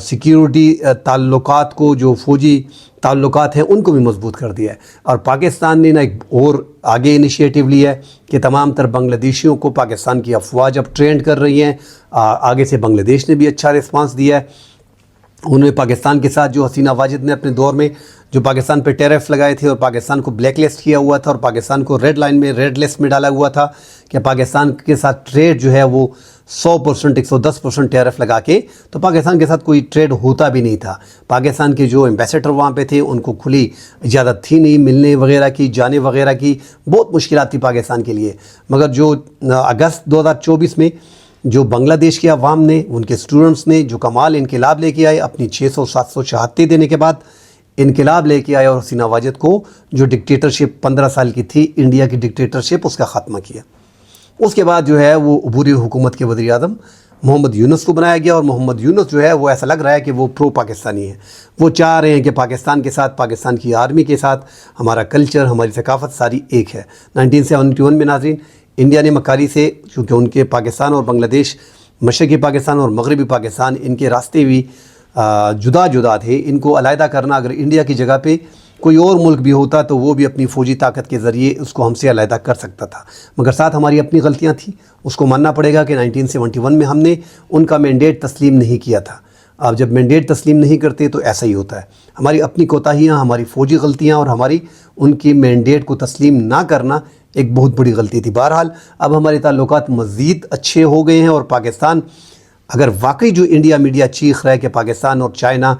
Security تعلقات کو، جو فوجی تعلقات ہیں ان کو بھی مضبوط کر دیا ہے. اور پاکستان نے ایک اور آگے انیشیٹو لیا ہے کہ تمام تر بنگلہ دیشیوں کو پاکستان کی افواج اب ٹرینڈ کر رہی ہیں. آگے سے بنگلہ دیش نے بھی اچھا رسپانس دیا ہے. انہوں نے پاکستان کے ساتھ جو حسینہ واجد نے اپنے دور میں جو پاکستان پہ ٹیرف لگائے تھے اور پاکستان کو بلیک لسٹ کیا ہوا تھا اور پاکستان کو ریڈ لسٹ میں ڈالا ہوا تھا کہ پاکستان کے ساتھ ٹریڈ جو ہے وہ 100%، 110% ٹیرف لگا کے، تو پاکستان کے ساتھ کوئی ٹریڈ ہوتا بھی نہیں تھا. پاکستان کے جو ایمبیسیڈر وہاں پہ تھے ان کو کھلی اجازت تھی نہیں ملنے وغیرہ کی، جانے وغیرہ کی، بہت مشکلات تھی پاکستان کے لیے. مگر جو اگست 2024 میں جو بنگلہ دیش کے عوام نے، ان کے سٹوڈنٹس نے جو کمال انقلاب لے کے آئے، اپنی 600-700 شہادتیں دینے کے بعد انقلاب لے کے آئے اور حسینہ واجد کو جو ڈکٹیٹرشپ 15 سال کی تھی، انڈیا کی ڈکٹیٹرشپ، اس کا خاتمہ کیا. اس کے بعد جو ہے وہ عبوری حکومت کے وزیر اعظم محمد یونس کو بنایا گیا. اور محمد یونس جو ہے وہ ایسا لگ رہا ہے کہ وہ پرو پاکستانی ہے. وہ چاہ رہے ہیں کہ پاکستان کے ساتھ، پاکستان کی آرمی کے ساتھ ہمارا کلچر، ہماری ثقافت ساری ایک ہے. 1971 میں ناظرین انڈیا نے مکاری سے، چونکہ ان کے پاکستان اور بنگلہ دیش، مشرقی پاکستان اور مغربی پاکستان، ان کے راستے بھی جدا جدا تھے. ان کو علیحدہ کرنا، اگر انڈیا کی جگہ پہ کوئی اور ملک بھی ہوتا تو وہ بھی اپنی فوجی طاقت کے ذریعے اس کو ہم سے علیحدہ کر سکتا تھا. مگر ساتھ ہماری اپنی غلطیاں تھیں، اس کو ماننا پڑے گا کہ 1971 میں ہم نے ان کا مینڈیٹ تسلیم نہیں کیا تھا. آپ جب مینڈیٹ تسلیم نہیں کرتے تو ایسا ہی ہوتا ہے. ہماری اپنی کوتاہیاں، ہماری فوجی غلطیاں اور ہماری ان کی مینڈیٹ کو تسلیم نہ کرنا ایک بہت بڑی غلطی تھی. بہرحال اب ہمارے تعلقات مزید اچھے ہو گئے ہیں اور پاکستان، اگر واقعی جو انڈیا میڈیا چیخ رہا ہے کہ پاکستان اور چائنا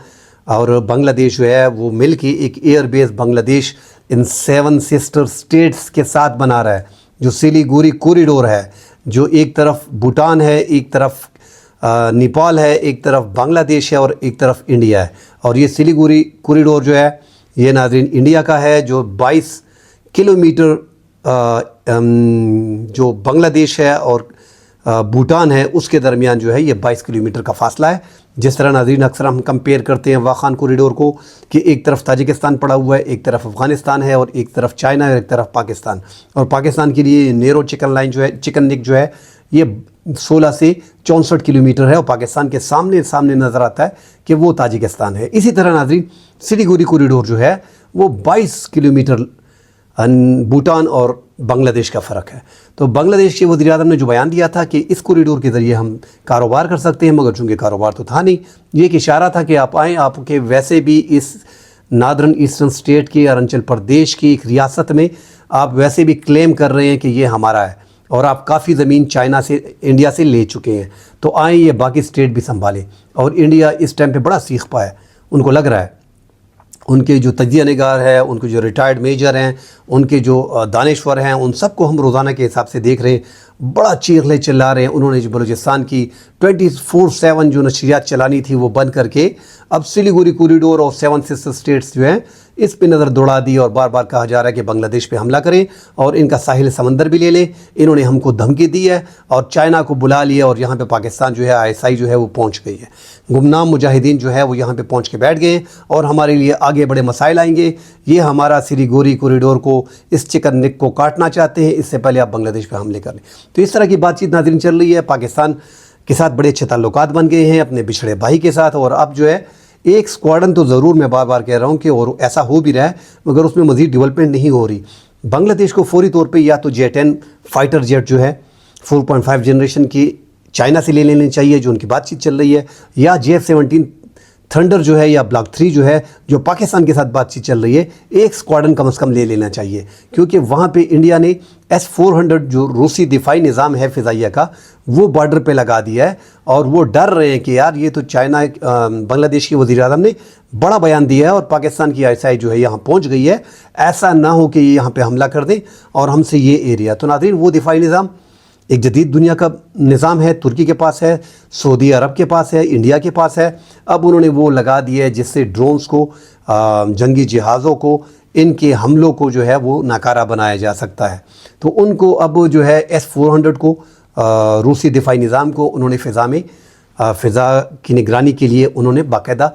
اور بنگلہ دیش جو ہے وہ مل کے ایک ایئر بیس بنگلہ دیش ان 7 سسٹر سٹیٹس کے ساتھ بنا رہا ہے، جو سلیگوری کوریڈور ہے، جو ایک طرف بھوٹان ہے، ایک طرف نیپال ہے، ایک طرف بنگلہ دیش ہے اور ایک طرف انڈیا ہے. اور یہ سلیگوری کوریڈور جو ہے یہ ناظرین انڈیا کا ہے، جو 22 کلومیٹر جو بنگلہ دیش ہے اور بھوٹان ہے اس کے درمیان جو ہے یہ 22 کلومیٹر کا فاصلہ ہے. جس طرح ناظرین اکثر ہم کمپیئر کرتے ہیں واخان کوریڈور کو کہ ایک طرف تاجکستان پڑا ہوا ہے، ایک طرف افغانستان ہے اور ایک طرف چائنا ہے اور ایک طرف پاکستان. اور پاکستان کے لیے نیرو چکن لائن جو ہے، چکن نیک جو ہے، یہ 16 سے 64 کلومیٹر ہے اور پاکستان کے سامنے نظر آتا ہے کہ وہ تاجکستان ہے. اسی طرح ناظرین سلیگوری کوریڈور جو ہے وہ 22 کلومیٹر بھوٹان اور بنگلہ دیش کا فرق ہے. تو بنگلہ دیش کے وزیر اعظم نے جو بیان دیا تھا کہ اس کوریڈور کے ذریعے ہم کاروبار کر سکتے ہیں، مگر چونکہ کاروبار تو تھا نہیں، یہ ایک اشارہ تھا کہ آپ آئیں، آپ کے ویسے بھی اس نادرن ایسٹرن اسٹیٹ کی، اروناچل پردیش کی ایک ریاست میں آپ ویسے بھی کلیم کر رہے ہیں کہ یہ ہمارا ہے اور آپ کافی زمین چائنا سے، انڈیا سے لے چکے ہیں، تو آئیں یہ باقی اسٹیٹ بھی سنبھالیں. اور انڈیا اس ٹائم پہ بڑا سیخ پا ہے، ان کو لگ رہا ہے، ان کے جو تجزیہ نگار ہے، ان کے جو ریٹائرڈ میجر ہیں، ان کے جو دانشور ہیں، ان سب کو ہم روزانہ کے حساب سے دیکھ رہے ہیں، بڑا چیخلے چلا رہے ہیں. انہوں نے جو بلوچستان کی 24/7 جو نشریات چلانی تھی وہ بند کر کے اب سلیگوری کوریڈور اور 7 سسٹر اسٹیٹس جو ہیں اس پہ نظر دوڑا دی اور بار بار کہا جا رہا ہے کہ بنگلہ دیش پہ حملہ کریں اور ان کا ساحل سمندر بھی لے لیں. انہوں نے ہم کو دھمکی دی ہے اور چائنا کو بلا لیا اور یہاں پہ پاکستان جو ہے ISI جو ہے وہ پہنچ گئی ہے. گمنام مجاہدین جو ہے وہ یہاں پہ پہنچ کے بیٹھ گئے ہیں اور ہمارے لیے آگے بڑے مسائل آئیں گے. یہ ہمارا سلیگوری کوریڈور کو، اس چکن نیک کو کاٹنا چاہتے ہیں، اس سے پہلے آپ بنگلہ دیش پہ حملے کر لیں. تو اس طرح کی بات چیت ناظرین چل رہی ہے. پاکستان کے ساتھ بڑے اچھے تعلقات بن گئے ہیں اپنے بچھڑے بھائی کے ساتھ، اور اب جو ہے ایک سکواڈن تو ضرور میں بار بار کہہ رہا ہوں کہ اور ایسا ہو بھی رہا ہے، مگر اس میں مزید ڈیولپمنٹ نہیں ہو رہی. بنگلہ دیش کو فوری طور پہ یا تو J-10 فائٹر جیٹ جو ہے 4.5 جنریشن کی چائنا سے لے لینی چاہیے، جو ان کی بات چیت چل رہی ہے، یا JF-17 تھنڈر جو ہے یا بلاک 3 جو ہے جو پاکستان کے ساتھ بات چیت چل رہی ہے، ایک سکواڈن کم از کم لے لینا چاہیے. کیونکہ وہاں پہ انڈیا نے S-400 جو روسی دفاعی نظام ہے فضائیہ کا، وہ بارڈر پہ لگا دیا ہے اور وہ ڈر رہے ہیں کہ یار یہ تو چائنا، بنگلہ دیش کے وزیر اعظم نے بڑا بیان دیا ہے اور پاکستان کی ISI جو ہے یہاں پہنچ گئی ہے، ایسا نہ ہو کہ یہ یہاں پہ حملہ کر دیں اور ہم سے یہ ایریا. تو ناظرین وہ دفاعی نظام ایک جدید دنیا کا نظام ہے، ترکی کے پاس ہے، سعودی عرب کے پاس ہے، انڈیا کے پاس ہے. اب انہوں نے وہ لگا دیا ہے جس سے ڈرونز کو، جنگی جہازوں کو، ان کے حملوں کو جو ہے وہ ناکارہ بنایا جا سکتا ہے. تو ان کو اب جو ہے S-400 کو، روسی دفاعی نظام کو انہوں نے فضا کی نگرانی کے لیے انہوں نے باقاعدہ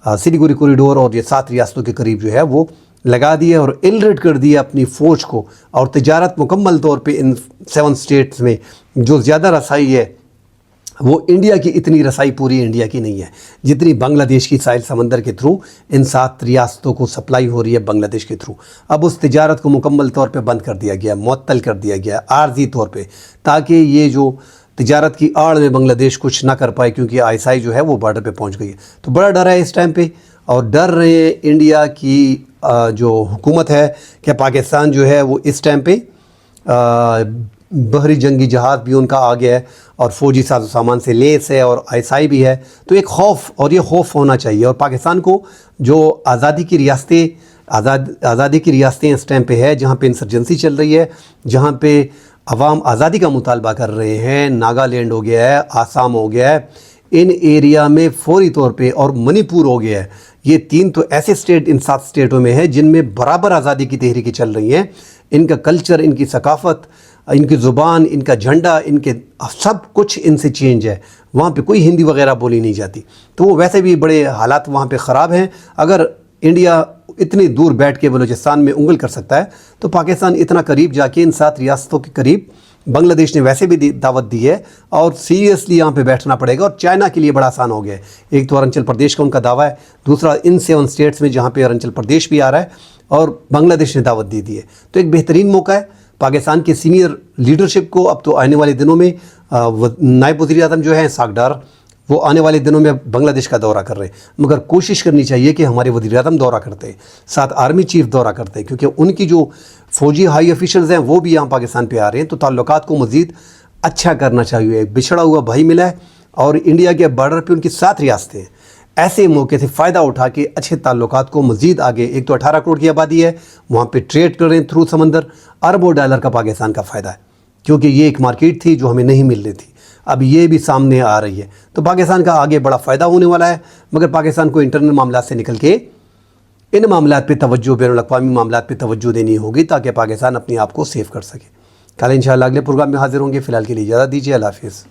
سلیگوری کوریڈور اور یہ 7 ریاستوں کے قریب جو ہے وہ لگا دیا اور الریٹ کر دیا اپنی فوج کو. اور تجارت مکمل طور پہ ان 7 اسٹیٹس میں جو زیادہ رسائی ہے وہ انڈیا کی اتنی رسائی پوری انڈیا کی نہیں ہے جتنی بنگلہ دیش کی ساحل سمندر کے تھرو ان 7 ریاستوں کو سپلائی ہو رہی ہے بنگلہ دیش کے تھرو۔ اب اس تجارت کو مکمل طور پہ بند کر دیا گیا، معطل کر دیا گیا عارضی طور پہ، تاکہ یہ جو تجارت کی آڑ میں بنگلہ دیش کچھ نہ کر پائے، کیونکہ ISI جو ہے وہ بارڈر پہ پہنچ گئی ہے۔ تو بڑا ڈر ہے اس ٹائم پہ، اور ڈر رہے ہیں انڈیا کی جو حکومت ہے کہ پاکستان جو ہے وہ اس ٹائم پہ بحری جنگی جہاز بھی ان کا آ گیا ہے اور فوجی ساز و سامان سے لیس ہے اور ISI بھی ہے، تو ایک خوف، اور یہ خوف ہونا چاہیے۔ اور پاکستان کو جو آزادی کی ریاستیں اس ٹائم پہ ہے، جہاں پہ انسرجنسی چل رہی ہے، جہاں پہ عوام آزادی کا مطالبہ کر رہے ہیں، ناگالینڈ ہو گیا ہے، آسام ہو گیا ہے، ان ایریا میں فوری طور پہ، اور منی پور ہو گیا ہے، یہ 3 تو ایسے اسٹیٹ ان 7 اسٹیٹوں میں ہے جن میں برابر آزادی کی تحریکیں چل رہی ہیں۔ ان کا کلچر، ان کی ثقافت، ان کی زبان، ان کا جھنڈا، ان کے سب کچھ ان سے چینج ہے۔ وہاں پہ کوئی ہندی وغیرہ بولی نہیں جاتی، تو وہ ویسے بھی بڑے حالات وہاں پہ خراب ہیں۔ اگر انڈیا اتنی دور بیٹھ کے بلوچستان میں انگل کر سکتا ہے، تو پاکستان اتنا قریب جا کے ان 7 ریاستوں کے قریب، بنگلہ دیش نے ویسے بھی دعوت دی ہے، اور سیریسلی یہاں پہ بیٹھنا پڑے گا۔ اور چائنا کے لیے بڑا آسان ہو گیا ہے، ایک تو اروناچل پردیش کا ان کا دعویٰ ہے، دوسرا ان 7 اسٹیٹس میں جہاں پہ اروناچل پردیش بھی آ رہا ہے، اور بنگلہ دیش نے دعوت دی ہے۔ تو ایک بہترین موقع ہے پاکستان کے سینئر لیڈرشپ کو۔ اب تو آنے والے دنوں میں نائب وزیر اعظم جو ہیں اسحاق ڈار، وہ آنے والے دنوں میں بنگلہ دیش کا دورہ کر رہے ہیں، مگر کوشش کرنی چاہیے کہ ہمارے وزیر اعظم دورہ کرتے ہیں، ساتھ آرمی چیف دورہ کرتے ہیں، کیونکہ ان کی جو فوجی ہائی آفیشلز ہیں وہ بھی یہاں پاکستان پہ آ رہے ہیں۔ تو تعلقات کو مزید اچھا کرنا چاہیے۔ ایک بچھڑا ہوا بھائی ملا ہے، اور انڈیا کے بارڈر پہ ان کی 7 ریاستیں ہیں۔ ایسے موقع سے فائدہ اٹھا کے اچھے تعلقات کو مزید آگے، ایک تو 18 کروڑ کی آبادی ہے، وہاں پہ ٹریڈ کر رہے ہیں تھرو سمندر، اربوں ڈالر کا پاکستان کا فائدہ ہے، کیونکہ یہ ایک مارکیٹ تھی جو ہمیں نہیں مل رہی تھی، اب یہ بھی سامنے آ رہی ہے۔ تو پاکستان کا آگے بڑا فائدہ ہونے والا ہے، مگر پاکستان کو انٹرنل معاملات سے نکل کے ان معاملات پہ توجہ، بین الاقوامی معاملات پہ توجہ دینی ہوگی، تاکہ پاکستان اپنے آپ کو سیف کر سکے۔ کل انشاءاللہ اگلے پروگرام میں حاضر ہوں گے۔ فی الحال کے لیے اجازت دیجیے، اللہ حافظ۔